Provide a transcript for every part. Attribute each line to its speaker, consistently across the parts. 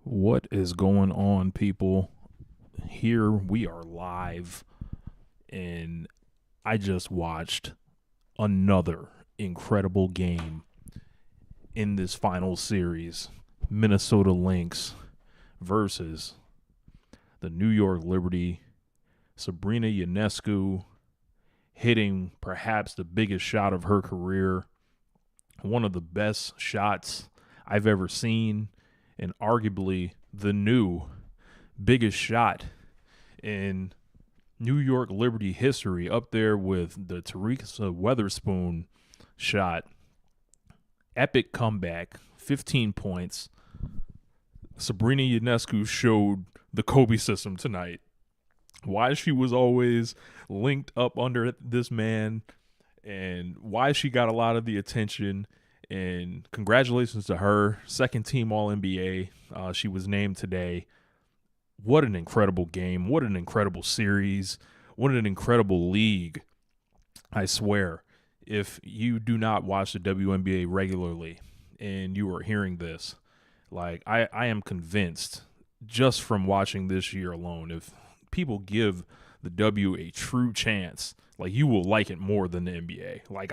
Speaker 1: What is going on, people? Here we are live, and I just watched another incredible game in this final series. Minnesota Lynx versus the New York Liberty. Sabrina Ionescu hitting perhaps the biggest shot of her career, one of the best shots I've ever seen, and arguably the new biggest shot in New York Liberty history, up there with the Teresa Weatherspoon shot. Epic comeback, 15 points. Sabrina Ionescu showed the Kobe system tonight. Why she was always linked up under this man and why she got a lot of the attention. And congratulations to her, second team All NBA. She was named today. What an incredible game. What an incredible series. What an incredible league. I swear, if you do not watch the WNBA regularly and you are hearing this, like I am convinced just from watching this year alone, if people give the W a true chance, like you will like it more than the NBA. Like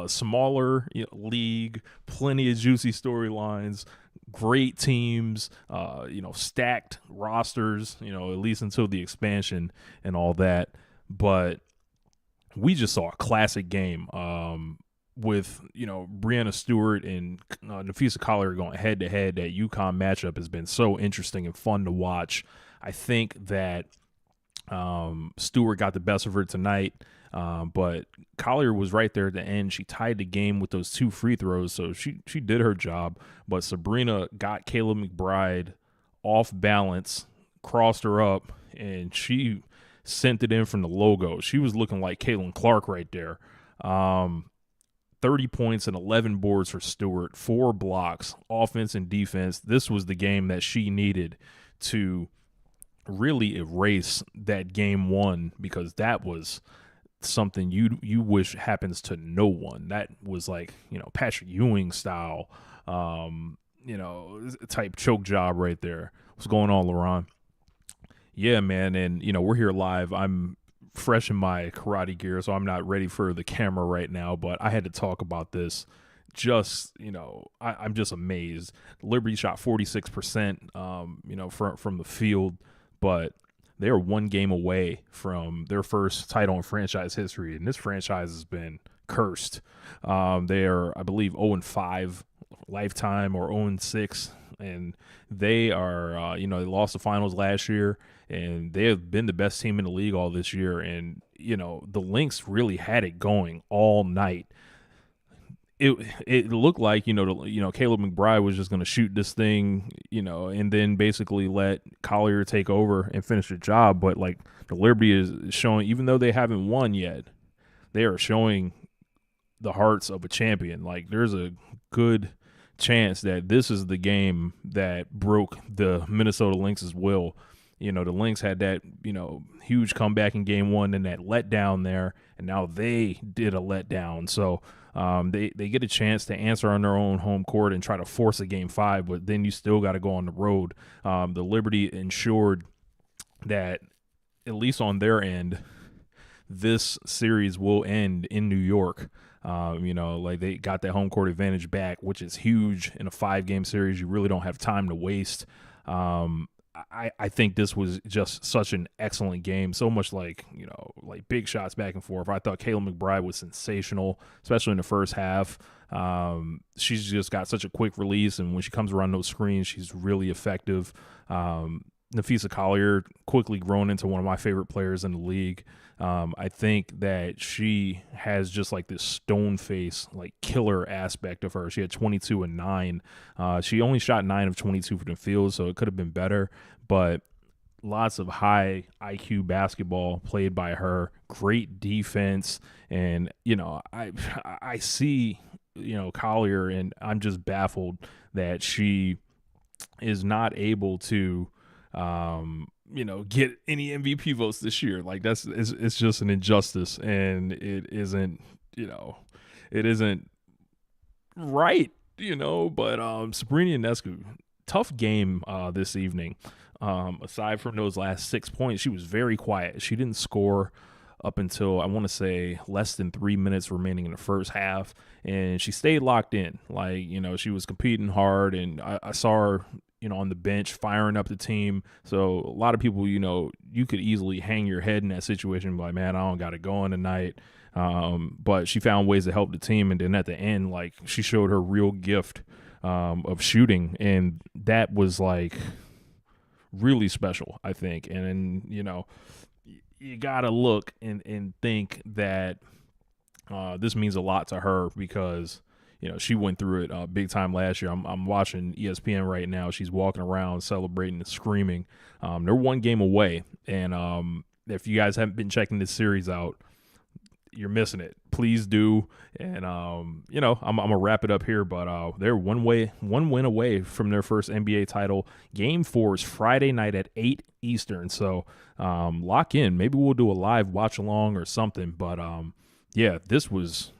Speaker 1: smaller league, plenty of juicy storylines, great teams, stacked rosters, at least until the expansion and all that. But we just saw a classic game with, Brianna Stewart and Nafisa Collier going head to head. That UConn matchup has been so interesting and fun to watch. I think that Stewart got the best of her tonight. But Collier was right there at the end. She tied the game with those two free throws, so she did her job. But Sabrina got Kayla McBride off balance, crossed her up, and she sent it in from the logo. She was looking like Caitlin Clark right there. 30 points and 11 boards for Stewart, 4 blocks, offense and defense. This was the game that she needed to really erase that game one, because that was something you wish happens to no one. That was like, Patrick Ewing style, type choke job right there. What's going on, LaRon? Yeah, man. And, we're here live. I'm fresh in my karate gear, so I'm not ready for the camera right now, but I had to talk about this. I'm just amazed. Liberty shot 46%, from the field, but they are one game away from their first title in franchise history, and this franchise has been cursed. They are, I believe, 0-5 lifetime or 0-6, and they are, they lost the finals last year, and they have been the best team in the league all this year. And, the Lynx really had it going all night. It looked like, Caleb McBride was just going to shoot this thing, and then basically let Collier take over and finish the job. But, like, the Liberty is showing, even though they haven't won yet, they are showing the hearts of a champion. Like, there's a good chance that this is the game that broke the Minnesota Lynx's will. The Lynx had that, huge comeback in game one and that letdown there, and now they did a letdown. So they get a chance to answer on their own home court and try to force a game five, but then you still got to go on the road. The Liberty ensured that, at least on their end, this series will end in New York. They got that home court advantage back, which is huge in a 5-game series. You really don't have time to waste. I think this was just such an excellent game. So much like big shots back and forth. I thought Kayla McBride was sensational, especially in the first half. She's just got such a quick release, and when she comes around those screens, she's really effective. Nafisa Collier quickly grown into one of my favorite players in the league. I think that she has just like this stone face, like killer aspect of her. She had 22 and 9. She only shot 9 of 22 from the field, so it could have been better, but lots of high IQ basketball played by her. Great defense. And, I see, Collier, and I'm just baffled that she is not able to, get any MVP votes this year. Like, it's just an injustice, and it isn't right, but Sabrina Ionescu tough game this evening. Aside from those last 6 points, she was very quiet. She didn't score up until, I want to say, less than 3 minutes remaining in the first half, and she stayed locked in. Like, she was competing hard, and I saw her, on the bench firing up the team. So a lot of people, you could easily hang your head in that situation and be like, man, I don't got it going tonight. But she found ways to help the team, and then at the end, like, she showed her real gift of shooting, and that was like really special, I think. And then, you gotta look and think that this means a lot to her because she went through it big time last year. I'm watching ESPN right now. She's walking around celebrating and screaming. They're one game away, and if you guys haven't been checking this series out, you're missing it. Please do. And I'm gonna wrap it up here, but they're one win away from their first NBA title. Game 4 is Friday night at 8 Eastern. So lock in. Maybe we'll do a live watch along or something. But yeah, this was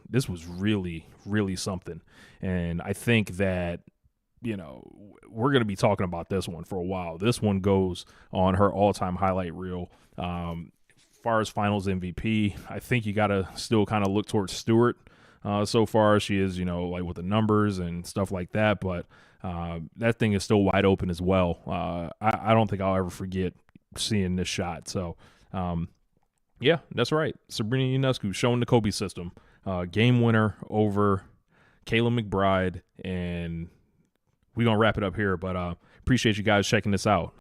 Speaker 1: really, really something. And I think that we're going to be talking about this one for a while. This one goes on her all-time highlight reel. Far as finals MVP, I think you got to still kind of look towards Stewart. So far, she is, like with the numbers and stuff like that. But that thing is still wide open as well. I don't think I'll ever forget seeing this shot. So, yeah, that's right. Sabrina Ionescu showing the Kobe system. Game winner over Kayla McBride. And we're going to wrap it up here. But appreciate you guys checking this out.